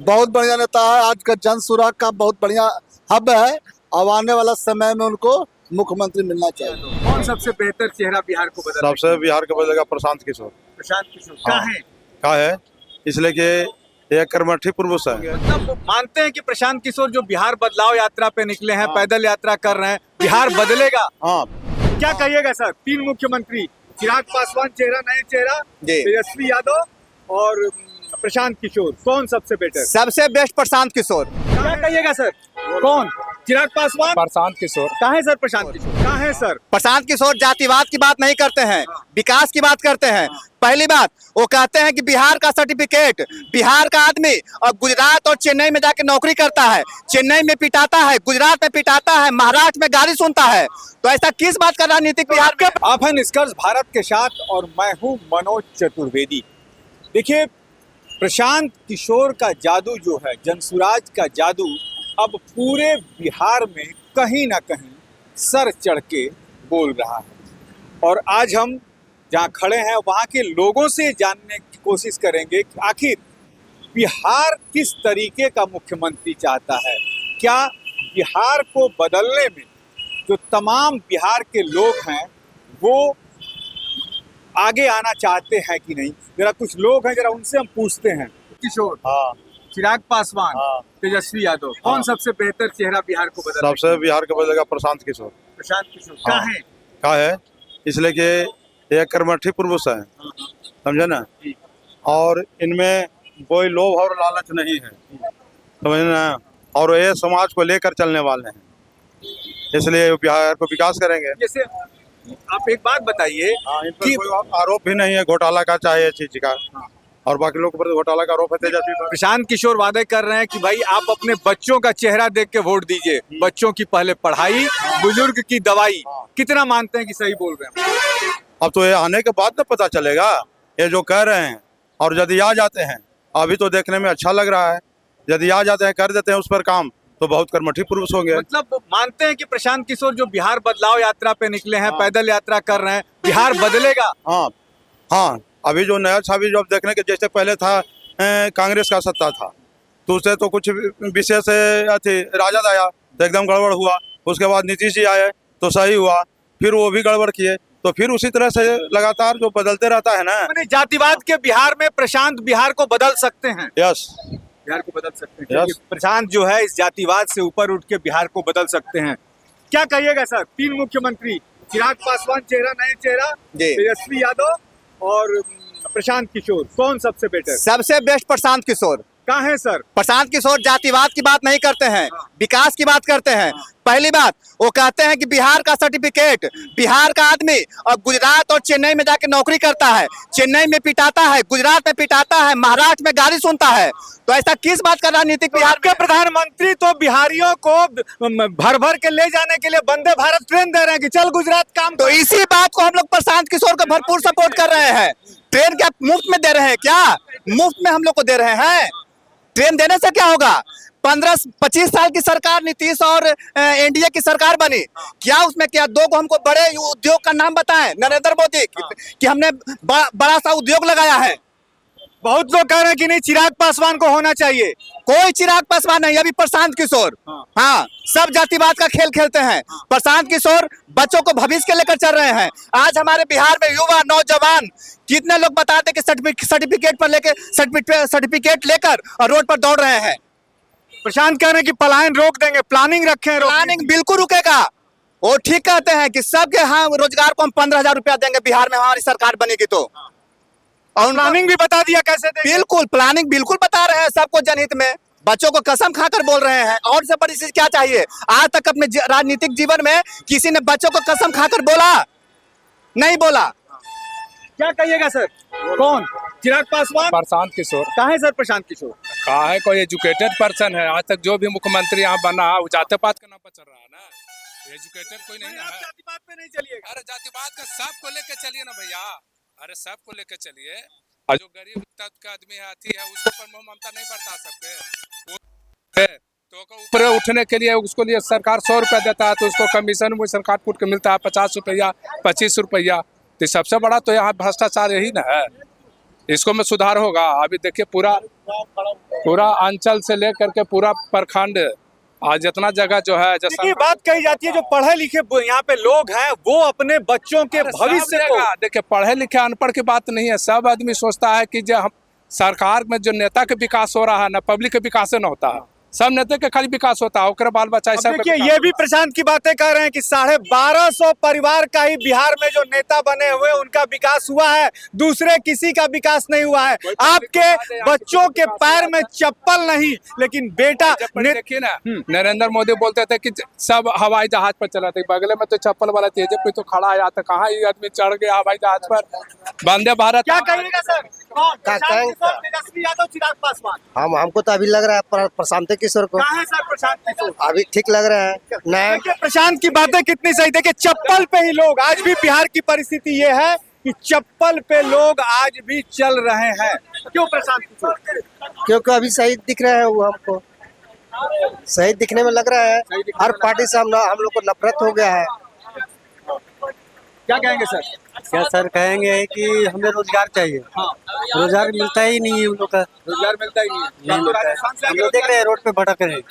बहुत बढ़िया नेता है। आज का जन सुराग का बहुत बढ़िया हब है। अब आने वाला समय में उनको मुख्यमंत्री मिलना चाहिए। कौन सबसे बेहतर चेहरा बिहार को बदल सबसे बिहार का बदलेगा प्रशांत किशोर। प्रशांत किशोर क्या हाँ। है? का है इसलिए कि एक कर्मठी पुरुष है। मतलब वो मानते हैं कि प्रशांत किशोर जो बिहार बदलाव यात्रा पे निकले हैं, पैदल यात्रा कर रहे हैं, बिहार बदलेगा। हाँ क्या कहिएगा सर? 3 मुख्यमंत्री, चिराग पासवान चेहरा, नए चेहरा, तेजस्वी यादव और प्रशांत किशोर, कौन सबसे बेटर? सबसे बेस्ट प्रशांत किशोर। क्या कहिएगा सर? कौन? चिराग पासवान, प्रशांत किशोर। कहाँ है सर प्रशांत किशोर? कहाँ है सर? प्रशांत किशोर जातिवाद की बात नहीं करते हैं, विकास की बात करते हैं। पहली बात वो कहते हैं कि बिहार का सर्टिफिकेट, बिहार का आदमी और गुजरात और चेन्नई में जाके नौकरी करता है, चेन्नई में पिटाता है, गुजरात में पिटाता है, महाराष्ट्र में गाली सुनता है, तो ऐसा किस बात का राजनीतिक बिहार के? आप हैं निष्कर्ष भारत के साथ और मैं हूँ मनोज चतुर्वेदी। देखिए, प्रशांत किशोर का जादू जो है, जनसुराज का जादू अब पूरे बिहार में कहीं ना कहीं सर चढ़ के बोल रहा है। और आज हम जहाँ खड़े हैं वहाँ के लोगों से जानने की कोशिश करेंगे कि आखिर बिहार किस तरीके का मुख्यमंत्री चाहता है। क्या बिहार को बदलने में जो तमाम बिहार के लोग हैं वो आगे आना चाहते हैं कि नहीं? जरा कुछ लोग हैं, जरा उनसे हम पूछते हैं। किशोर, हाँ चिराग पासवान, हाँ। तेजस्वी यादव, कौन सबसे बेहतर चेहरा बिहार को बदल? सबसे बिहार का बदलेगा प्रशांत किशोर। प्रशांत किशोर क्या हाँ। है? का है इसलिए कि एक कर्मठी पुरुष है, समझे ना। और इनमें कोई लोभ और लालच नहीं है, समझे ना। और ये समाज को लेकर चलने वाले हैं, इसलिए बिहार को विकास करेंगे। जैसे आप एक बात बताइए इन पर कि कोई आरोप भी नहीं है घोटाला का, चाहे चीज का। और बाकी लोगों पर घोटाला का आरोप है तेजस्वी पर। प्रशांत किशोर वादे कर रहे हैं कि भाई आप अपने बच्चों का चेहरा देख के वोट दीजिए, बच्चों की पहले पढ़ाई, बुजुर्ग की दवाई। कितना मानते हैं कि सही बोल रहे हैं? अब तो ये आने के बाद ना पता चलेगा ये जो कह रहे हैं। और यदि आ जाते हैं, अभी तो देखने में अच्छा लग रहा है, यदि आ जाते हैं, कर देते हैं उस पर काम, तो बहुत कर्मठी पुरुष होंगे। मतलब मानते हैं कि प्रशांत किशोर जो बिहार बदलाव यात्रा पे निकले हैं, पैदल यात्रा कर रहे हैं, बिहार बदलेगा। हाँ हाँ, अभी जो नया छवि जो अब देखने के जैसे पहले था कांग्रेस का सत्ता था, तो उससे तो कुछ विशेष अथी राजद आया तो एकदम गड़बड़ हुआ। उसके बाद नीतीश जी आए तो सही हुआ, फिर वो भी गड़बड़ किए, तो फिर उसी तरह से लगातार जो बदलते रहता है ना। मैंने जातिवाद के बिहार में प्रशांत बिहार को बदल सकते हैं। यस, बिहार को बदल सकते हैं Yes. क्योंकि प्रशांत जो है इस जातिवाद से ऊपर उठ के बिहार को बदल सकते हैं। क्या कहिएगा सर? 3 मुख्यमंत्री, चिराग पासवान चेहरा, नए चेहरा, तेजस्वी यादव और प्रशांत किशोर, कौन सबसे बेटर? सबसे बेस्ट प्रशांत किशोर। कहाँ है सर? प्रशांत किशोर जातिवाद की बात नहीं करते हैं, विकास की बात करते हैं। पहली बात वो कहते हैं कि बिहार का सर्टिफिकेट, बिहार का आदमी और गुजरात और चेन्नई में जाके नौकरी करता है, चेन्नई में पिटाता है, गुजरात में पिटाता है, महाराष्ट्र में गाली सुनता है, तो ऐसा किस बात का राजनीतिक बिहार के प्रधानमंत्री तो बिहारियों को भर भर के ले जाने के लिए वंदे भारत ट्रेन दे रहे हैं कि चल गुजरात काम। तो इसी बात को हम लोग प्रशांत किशोर को भरपूर सपोर्ट कर रहे हैं। ट्रेन क्या मुफ्त में दे रहे हैं? क्या मुफ्त में हम लोग को दे रहे हैं? ट्रेन देने से क्या होगा? 15-25 साल की सरकार नीतीश और एनडीए की सरकार बनी, क्या उसमें क्या 2 को हमको बड़े उद्योग का नाम बताएं नरेंद्र मोदी कि हमने बड़ा सा उद्योग लगाया है। बहुत लोग कह रहे हैं कि नहीं, चिराग पासवान को होना चाहिए। कोई चिराग पासवान नहीं, अभी प्रशांत किशोर। हाँ, सब जातिवाद का खेल खेलते हैं। प्रशांत किशोर बच्चों को भविष्य के लेकर चल रहे हैं। आज हमारे बिहार में युवा नौजवान कितने लोग बताते कि सर्टिफिकेट पर लेके सर्टिफिकेट लेकर और रोड पर दौड़ रहे हैं। प्रशांत कह रहे हैं कि पलायन रोक देंगे, प्लानिंग रखे। प्लानिंग बिल्कुल रुकेगा। वो ठीक कहते हैं कि सबके हाँ रोजगार को हम 15,000 रुपया देंगे बिहार में हमारी सरकार बनेगी तो। और प्लानिंग भी बता दिया कैसे देंगे। बिल्कुल प्लानिंग बिल्कुल बता रहे हैं सबको जनहित में। बच्चों को कसम खाकर बोल रहे हैं, और से बड़ी चीज क्या चाहिए? आज तक अपने राजनीतिक जीवन में किसी ने बच्चों को कसम खाकर बोला? नहीं बोला। क्या कहिएगा सर? कौन? चिराग पासवान, प्रशांत किशोर। कहाँ है सर प्रशांत किशोर? कहा है कोई एजुकेटेड पर्सन है। आज तक जो भी मुख्यमंत्री यहाँ बना वो जातिवाद का नाम पर चल रहा है ना। एजुकेटेड कोई नहीं है। जातिवाद पे नहीं चलिएगा। अरे जातिवाद का सबको लेके चलिए ना भैया, अरे सबको लेके चलिए। और जो गरीब तबके का आदमी है अथी है उसके ऊपर ममता नहीं बरता सकते। तो ऊपर उठने के लिए उसको लिए सरकार 100 रुपया देता है, तो उसको कमीशन वो सरकार कूट के मिलता है 50 रुपया, 25 रुपया। तो सबसे बड़ा तो यहाँ भ्रष्टाचार यही ना है। इसको में सुधार होगा। अभी देखिए पूरा पूरा अंचल से लेकर के पूरा प्रखंड आज जितना जगह जो है जैसा देखिए बात कही जाती है जो पढ़े लिखे यहाँ पे लोग हैं वो अपने बच्चों के भविष्य को देखिए पढ़े लिखे अनपढ़ की बात नहीं है। सब आदमी सोचता है कि जो हम सरकार में जो नेता के विकास हो रहा है ना पब्लिक के विकास न होता है। सब नेता के खाली विकास होता है ओकरे बाल बच्चा अब देखिए ये भी प्रशांत की बातें कर रहे हैं कि 1250 परिवार का ही बिहार में जो नेता बने हुए उनका विकास हुआ है, दूसरे किसी का विकास नहीं हुआ है। आपके बच्चों के पैर में चप्पल नहीं, लेकिन बेटा देखिए ना नरेंद्र मोदी बोलते थे कि सब हवाई जहाज पर चलाते, बगले में तो चप्पल वाला तेजस्वी तो खड़ा है, तो कहाँ ये आदमी चढ़ गया हवाई जहाज पर। वंदे भारत क्या कहिएगा सर? कहेंगे? तेजस्वी यादव, चिराग पासवान? हमको तो अभी लग रहा है प्रशांत किशोर को कहाँ है सर प्रशांत किशोर? अभी ठीक लग रहा है। नया देखिए प्रशांत की बातें कितनी सही। देखिए चप्पल पे ही लोग, आज भी बिहार की परिस्थिति ये है कि चप्पल पे लोग आज भी चल रहे हैं। क्यों प्रशांत किशोर? क्योंकि अभी सही दिख रहा है वो हमको, सही दिखने में लग रहा है। हर पार्टी से हम लोग को नफरत हो गया है। क्या कहेंगे सर? क्या सर कहेंगे कि हमें रोजगार चाहिए। हाँ। रोजगार मिलता ही नहीं है उन लोग का। रोजगार मिलता ही नहीं है। नहीं मिलता है। हम लोग देख रहे हैं रोड पे भटक रहे हैं,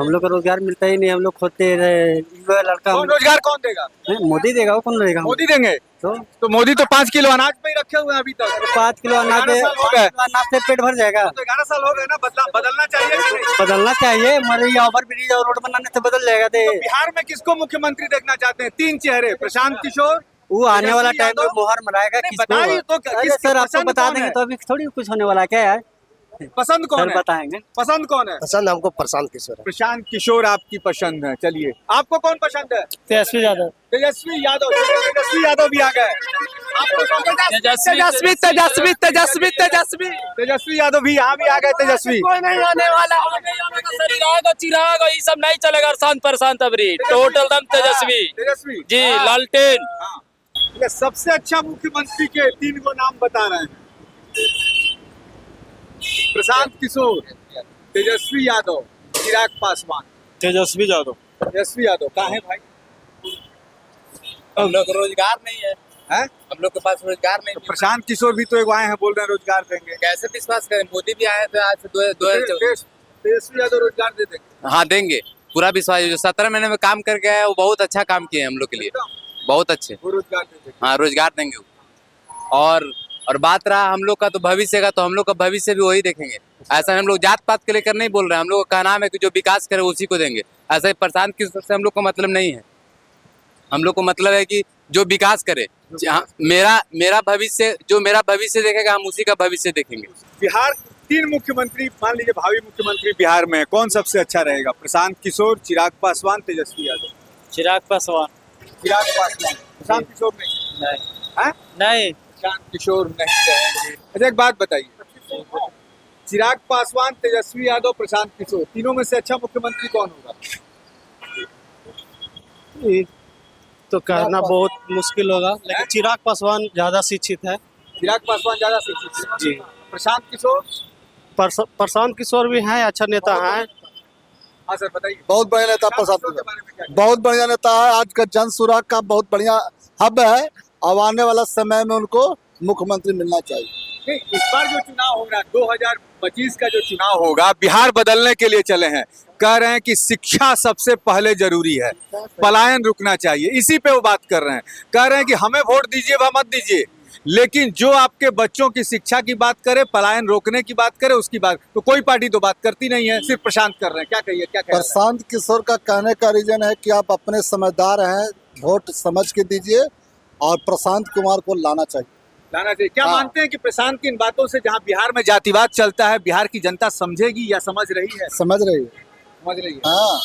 हम लोग को रोजगार मिलता ही नहीं। हम लोग खोदते रहे लड़का कौन रोजगार कौन देगा? मोदी देगा, वो कौन देगा? मोदी देंगे। तो मोदी तो 5 किलो अनाज पे ही रखे हुए हैं अभी तक। 5 किलो अनाज 11 साल हो गए। अनाज से पेट भर जाएगा। तो 11 साल हो गए ना, बदलना चाहिए कि नहीं? बदलना चाहिए, मरे ओवर ब्रिज और रोड बनाने से बदल जाएगा। तो बिहार में किसको मुख्यमंत्री देखना चाहते हैं? 3 चेहरे, प्रशांत किशोर, वो आने वाला टाइम में मोहर मराएगा बताइए तो अरे सर आपको पसंद बता कौन देंगे है? तो अभी थोड़ी कुछ होने वाला है क्या यार? पसंद कौन सर है? बताएंगे। पसंद कौन है? पसंद हमको प्रशांत किशोर है। प्रशांत किशोर आपकी पसंद है। चलिए आपको कौन पसंद है? तेजस्वी यादव। तेजस्वी यादव। तेजस्वी यादव भी आ गए। आपको कौन पसंद? तेजस्वी तेजस्वी तेजस्वी तेजस्वी तेजस्वी यादव भी यहाँ भी आ गए। तेजस्वी कोई नहीं आने वाला चिराग और चिराग और ये सब नहीं चलेगा। शांत प्रशांत अबरी टोटल दम तेजस्वी तेजस्वी जी लालटेन। ये सबसे अच्छा मुख्यमंत्री के 3 गो नाम बता रहे हैं। प्रशांत किशोर, तेजस्वी यादव, चिराग पासवान। तेजस्वी यादव। तेजस्वी यादव कहाँ है भाई? हम लोग को रोजगार नहीं है, हैं? हम लोग के पास रोजगार नहीं तो प्रशांत किशोर भी तो एक आए हैं, बोल रहे हैं रोजगार देंगे। कैसे विश्वास करें? मोदी भी आए थे आज से 2014। तेजस्वी यादव रोजगार दे देंगे। हाँ देंगे, पूरा विश्वास। जो 17 महीने में काम करके आए वो बहुत अच्छा काम किए हम लोग के लिए, बहुत अच्छे। वो रोजगार दे देंगे। हाँ रोजगार देंगे वो। और बात रहा हम लोग का तो भविष्य का, तो हम लोग का भविष्य भी वही देखेंगे। ऐसा हम लोग जात पात के लेकर नहीं बोल रहे हैं। हम लोग का नाम है कि जो विकास करे उसी को देंगे। ऐसा ही प्रशांत किशोर से हम लोग को मतलब नहीं है। हम लोग को मतलब है कि जो विकास करे, मेरा भविष्य, जो मेरा भविष्य देखेगा हम उसी का भविष्य देखेंगे। बिहार 3 मुख्यमंत्री मान लीजिए, भावी मुख्यमंत्री बिहार में कौन सबसे अच्छा रहेगा? प्रशांत किशोर, चिराग पासवान, तेजस्वी यादव। चिराग पासवान। चिराग पासवान। प्रशांत किशोर नहीं? हैं? नहीं। प्रशांत किशोर नहीं रहेंगे। अच्छा एक बात बताइए, चिराग पासवान, तेजस्वी यादव, प्रशांत किशोर, तीनों में से अच्छा मुख्यमंत्री कौन होगा? तो कहना बहुत मुश्किल होगा, लेकिन चिराग पासवान ज्यादा शिक्षित है। चिराग पासवान ज्यादा शिक्षित है। जी। प्रशांत किशोर? प्रशांत किशोर भी हैं, अच्छा नेता हैं। हाँ सर बताइए। बहुत बढ़िया नेता प्रशांत किशोर के किशोर, बारे में क्या? बहुत बढ़िया नेता है। आज का जन सुराग का बहुत बढ़िया हब है। अब आने वाला समय में उनको मुख्यमंत्री मिलना चाहिए। नहीं, इस बार जो चुनाव होगा 2025 का जो चुनाव होगा, बिहार बदलने के लिए चले हैं। कह रहे हैं कि शिक्षा सबसे पहले जरूरी है, पलायन रुकना चाहिए। इसी पे वो बात कर रहे हैं। कह रहे हैं कि हमें वोट दीजिए व मत दीजिए, लेकिन जो आपके बच्चों की शिक्षा की बात करे, पलायन रोकने की बात करे, उसकी बात तो कोई पार्टी तो बात करती नहीं है, सिर्फ प्रशांत कर रहे हैं। क्या कहिए, क्या कह रहे हैं? प्रशांत किशोर का कहने का रीजन है कि आप अपने समझदार हैं, वोट समझ के दीजिए और प्रशांत कुमार को लाना चाहिए। लाना चाहिए। क्या हाँ। मानते हैं कि प्रशांत की इन बातों से जहां बिहार में जातिवाद चलता है, बिहार की जनता समझेगी या समझ रही है? समझ रही है। समझ रही है। हाँ,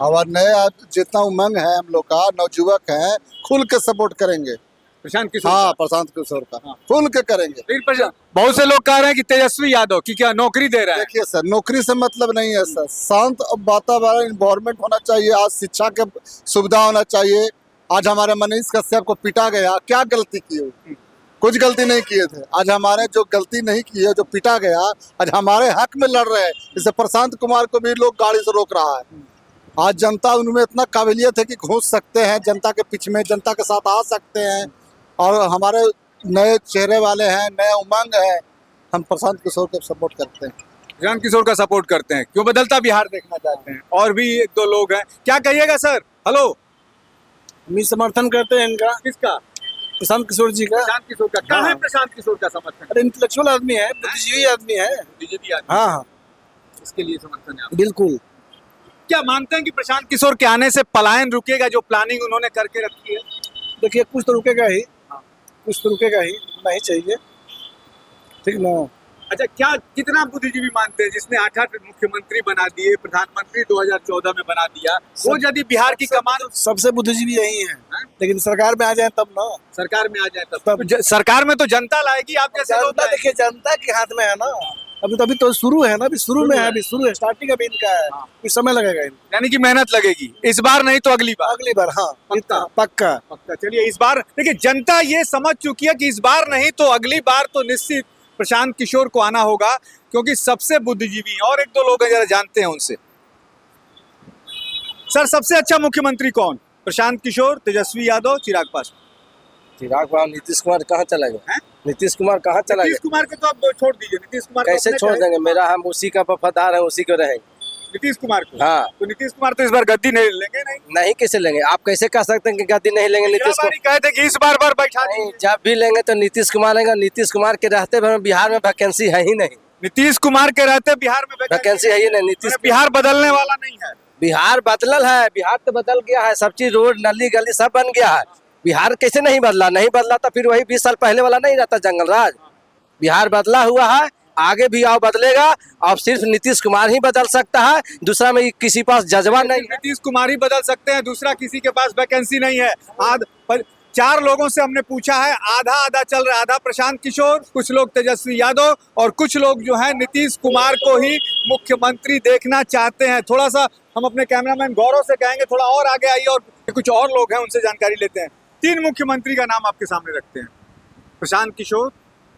और नए जितना उमंग है हम लोग का, नवजुवक हैं, खुल के सपोर्ट करेंगे। प्रशांत किशोर हाँ, का। प्रशांत किशोर का हाँ। खुल के करेंगे। लेकिन बहुत से लोग कह रहे हैं कि तेजस्वी यादव की क्या नौकरी दे रहा है? देखिए सर, नौकरी से मतलब नहीं है सर, शांत वातावरण, इन्वायरमेंट होना चाहिए। आज शिक्षा के सुविधा होना चाहिए। आज हमारे मनीष कश्यप को पीटा गया, क्या गलती की हो? कुछ गलती नहीं किए थे। आज हमारे जो गलती नहीं की है, जो पीटा गया, आज हमारे हक में लड़ रहे हैं। जैसे प्रशांत कुमार को भी लोग गाड़ी से रोक रहा है। आज जनता उनमें इतना काबिलियत है कि घुस सकते हैं जनता के पीछे में, जनता के साथ आ सकते हैं और हमारे नए चेहरे वाले हैं, नए उमंग है, हम प्रशांत किशोर को सपोर्ट करते हैं। प्रशांत किशोर का सपोर्ट करते हैं, क्यों बदलता बिहार देखना चाहते हैं। और भी एक दो लोग हैं, क्या कहिएगा सर? हेलो, हम समर्थन करते हैं इनका, किसका? प्रशांत किशोर जी का। प्रशांत किशोर का। कहाँ है प्रशांत किशोर का समर्थन? अरे इंटेलेक्चुअल आदमी है, बुद्धिजीवी आदमी है। बीजेपी आदमी, हाँ हाँ इसके लिए समर्थन है आपका। बिल्कुल। क्या मानते हैं कि प्रशांत किशोर के आने से पलायन रुकेगा, जो प्लानिंग उन्होंने करके रखी है? देखिए कुछ तो रुकेगा ही, कुछ तो रुकेगा ही, नहीं चाहिए, ठीक ना। अच्छा, क्या कितना बुद्धिजीवी मानते हैं जिसने 8 मुख्यमंत्री बना दिए, प्रधानमंत्री 2014 में बना दिया, वो यदि बिहार की कमान सबसे बुद्धिजीवी यही है, लेकिन सरकार में आ जाए तब ना। सरकार में आ जाए तब सरकार में तो जनता लाएगी, आप जैसे लोग जनता लाएंगे। देखिए जनता के हाथ में है ना, अभी तो शुरू है ना, अभी शुरू में है, अभी शुरू है, स्टार्टिंग अभी इनका है, कुछ समय लगेगा इनको। यानी कि मेहनत लगेगी, इस बार नहीं तो अगली बार। अगली बार हाँ पक्का। पक्का। पक्का। चलिए, इस बार देखिए जनता ये समझ चुकी है कि इस बार नहीं तो अगली बार तो निश्चित प्रशांत किशोर को आना होगा, क्योंकि सबसे बुद्धिजीवी हैं। और एक दो लोग हैं, जरा जानते हैं उनसे। सर, सबसे अच्छा मुख्यमंत्री कौन? प्रशांत किशोर, तेजस्वी यादव, चिराग पासवान? चिराग पासवान, नीतीश कुमार कहाँ चला गया? नीतीश कुमार कहाँ चला नीतीश गया? कुमार को तो आप छोड़ दीजिए, नीतीश कुमार कैसे छोड़ देंगे? मेरा हम उसी का वफादार है, उसी को रहेंगे। नीतीश कुमार को? हाँ। तो नीतीश कुमार तो इस बार गद्दी नहीं लेंगे। नहीं कैसे लेंगे? आप कैसे कह सकते हैं कि गद्दी नहीं लेंगे? नीतीश कुमार कहते कि इस बार बैठा नहीं, जब भी लेंगे तो नीतीश कुमार लेंगे। नीतीश कुमार के रहते हुए बिहार में वैकेंसी है ही नहीं। नीतीश कुमार के रहते बिहार में वैकेंसी है ही नहीं। नीतीश बिहार बदलने वाला नहीं है। बिहार बदलल है, बिहार तो बदल गया है, सब चीज रोड नली गली सब बन गया है। बिहार कैसे नहीं बदला? नहीं बदला तो फिर वही 20 साल पहले वाला नहीं रहता जंगल राज। बिहार बदला हुआ है, आगे भी आओ बदलेगा। अब सिर्फ नीतीश कुमार ही बदल सकता है, दूसरा में किसी पास जज्बा नहीं है। नीतीश कुमार ही बदल सकते हैं, दूसरा किसी के पास वैकेंसी नहीं है। 4 लोगों से हमने पूछा है, आधा आधा चल रहा है, आधा प्रशांत किशोर, कुछ लोग तेजस्वी यादव और कुछ लोग जो है नीतीश कुमार को ही मुख्यमंत्री देखना चाहते हैं। थोड़ा सा हम अपने कैमरामैन गौरव से कहेंगे थोड़ा और आगे आइए, और कुछ और लोग हैं उनसे जानकारी लेते हैं। 3 मुख्यमंत्री का नाम आपके सामने रखते हैं, प्रशांत किशोर,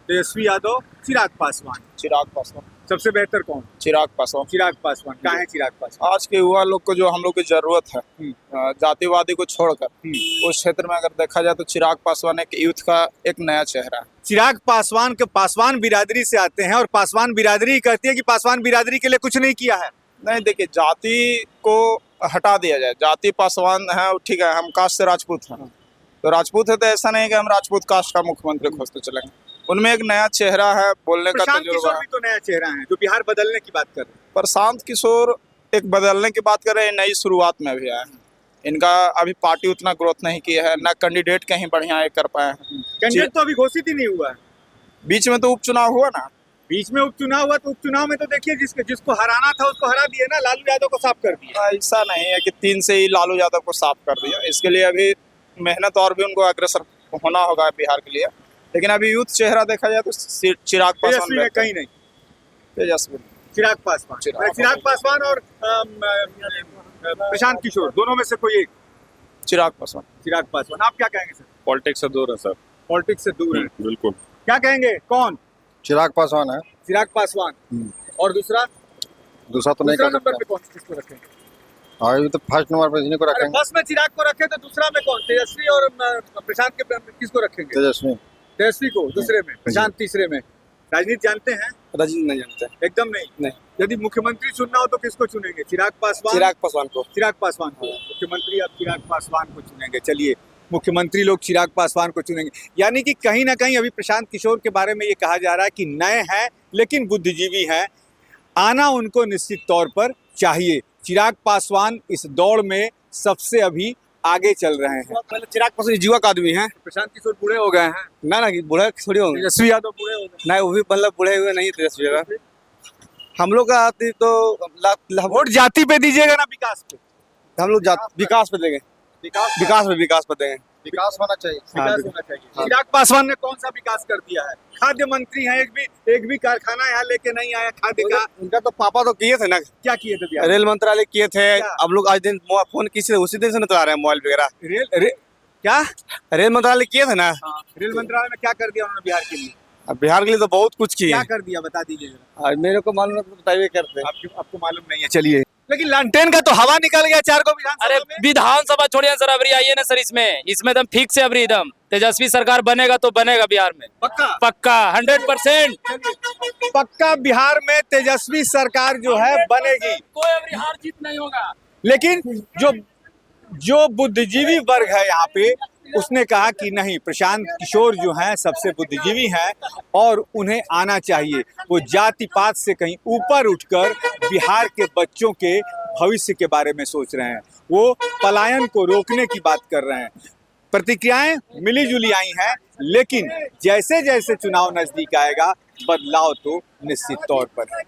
तेजस्वी यादव, चिराग पासवान। चिराग पासवान। सबसे बेहतर कौन? चिराग पासवान। चिराग पासवान। कहाँ है चिराग पासवान? आज के युवा लोग को जो हम लोग की जरूरत है, जातिवादी को छोड़कर उस क्षेत्र में अगर देखा जाए तो चिराग पासवान एक यूथ का एक नया चेहरा है। चिराग पासवान के पासवान बिरादरी से आते हैं, और पासवान बिरादरी कहती है कि पासवान बिरादरी के लिए कुछ नहीं किया है। नहीं, देखिए, जाति को हटा दिया जाए। जाति पासवान है, ठीक है, हम कास्ट से राजपूत हैं, तो राजपूत है तो ऐसा नहीं कि हम राजपूत कास्ट का मुख्यमंत्री खोजते चलेंगे। उनमें एक नया चेहरा है, बोलने का प्रशांत तजुर्बा किशोर है। भी तो नया चेहरा है, जो बिहार बदलने की बात कर रहे हैं। प्रशांत किशोर एक बदलने की बात कर रहे हैं, नई शुरुआत में भी आए हैं। इनका अभी पार्टी उतना ग्रोथ नहीं किया है, ना कैंडिडेट कहीं बढ़िया कर पाए हैं। कैंडिडेट तो अभी घोषित ही नहीं हुआ है। बीच में तो उपचुनाव हुआ ना, बीच में उपचुनाव हुआ, तो उपचुनाव में तो देखिए जिसको हराना था उसको हरा दिया ना, लालू यादव को साफ कर दिया। ऐसा नहीं है कि 3 से ही लालू यादव को साफ कर दिया। इसके लिए अभी मेहनत और भी उनको अग्रसर होना होगा बिहार के लिए। लेकिन अभी यूथ चेहरा देखा जाए तो चिराग पासवान तेजस्वी में कहीं नहीं, तेजस्वी चिराग पासवान। चिराग पासवान और प्रशांत किशोर, दोनों में से कोई एक। चिराग पासवान। चिराग पासवान। आप क्या कहेंगे सर? पॉलिटिक्स से दूर है सर। पॉलिटिक्स से दूर है, बिल्कुल। क्या कहेंगे? कौन? चिराग पासवान है। चिराग पासवान। और दूसरा तो नहीं दूसरा कर नंबर सकते। पे कौन किसको रखेंगे? अभी तो फर्स्ट नंबर पे इन्हीं को अरे रखेंगे, फर्स्ट में चिराग को रखे तो दूसरा में कौन? तेजस्वी और प्रशांत के किसको रखेंगे? तेजस्वी। तेजस्वी को दूसरे में, प्रशांत तीसरे में। राजनीति जानते हैं? राजनीति नहीं जानते। एकदम नहीं। यदि मुख्यमंत्री चुनना हो तो किसको चुनेंगे? चिराग पासवान। चिराग पासवान को। चिराग पासवान को मुख्यमंत्री, अब चिराग पासवान को चुनेंगे। चलिए, मुख्यमंत्री लोग चिराग पासवान को चुनेंगे। यानी कि कहीं ना कहीं अभी प्रशांत किशोर के बारे में ये कहा जा रहा है कि नए हैं लेकिन बुद्धिजीवी हैं, आना उनको निश्चित तौर पर चाहिए। चिराग पासवान इस दौड़ में सबसे अभी आगे चल रहे हैं। पहले चिराग पासवान युवक आदमी है। प्रशांत किशोर बूढ़े हो गए हैं। ना बूढ़े थोड़ी होंगे। तेजस्वी यादव बूढ़े हो गए। नहीं, वो भी मतलब बूढ़े हुए नहीं तेजस्वी का। हम लोग का तो वोट जाति पे दीजिएगा ना विकास पे? हम लोग विकास पे देंगे। विकास पे देंगे। विकास होना चाहिए। विकास होना चाहिए। चिराग पासवान ने कौन सा विकास कर दिया है? खाद्य मंत्री हैं, एक भी कारखाना यहाँ लेके नहीं आया खाद्य का। उनका तो पापा तो किए थे ना, क्या किए थे बिहार? रेल मंत्रालय किए थे। क्या? अब लोग आज दिन फोन किसी उसी दिन से चला रहे हैं मोबाइल वगैरह। क्या रेल मंत्रालय किए थे ना। रेल मंत्रालय में क्या कर दिया उन्होंने बिहार के लिए? अब बिहार के लिए तो बहुत कुछ किए। क्या कर दिया बता दीजिए जरा। मेरे को मालूम है तो बताइए करते। आपको मालूम नहीं है। चलिए, लेकिन लालटेन का तो हवा निकल गया 4 को अरे विधानसभा में। विधानसभा छोड़िए सर, अबरी आइए ना सर, इसमें एकदम फिक्स है अबरी, एकदम तेजस्वी सरकार बनेगा तो बनेगा बिहार में, पक्का पक्का 100%। पक्का बिहार में तेजस्वी सरकार जो है बनेगी। कोई अबरी हार जीत नहीं होगा। लेकिन जो बुद्धिजीवी वर्ग है यहाँ पे, उसने कहा कि नहीं, प्रशांत किशोर जो हैं सबसे बुद्धिजीवी हैं और उन्हें आना चाहिए। वो जाति पात से कहीं ऊपर उठकर बिहार के बच्चों के भविष्य के बारे में सोच रहे हैं, वो पलायन को रोकने की बात कर रहे हैं। प्रतिक्रियाएं मिली जुली आई हैं, लेकिन जैसे जैसे चुनाव नजदीक आएगा बदलाव तो निश्चित तौर पर है।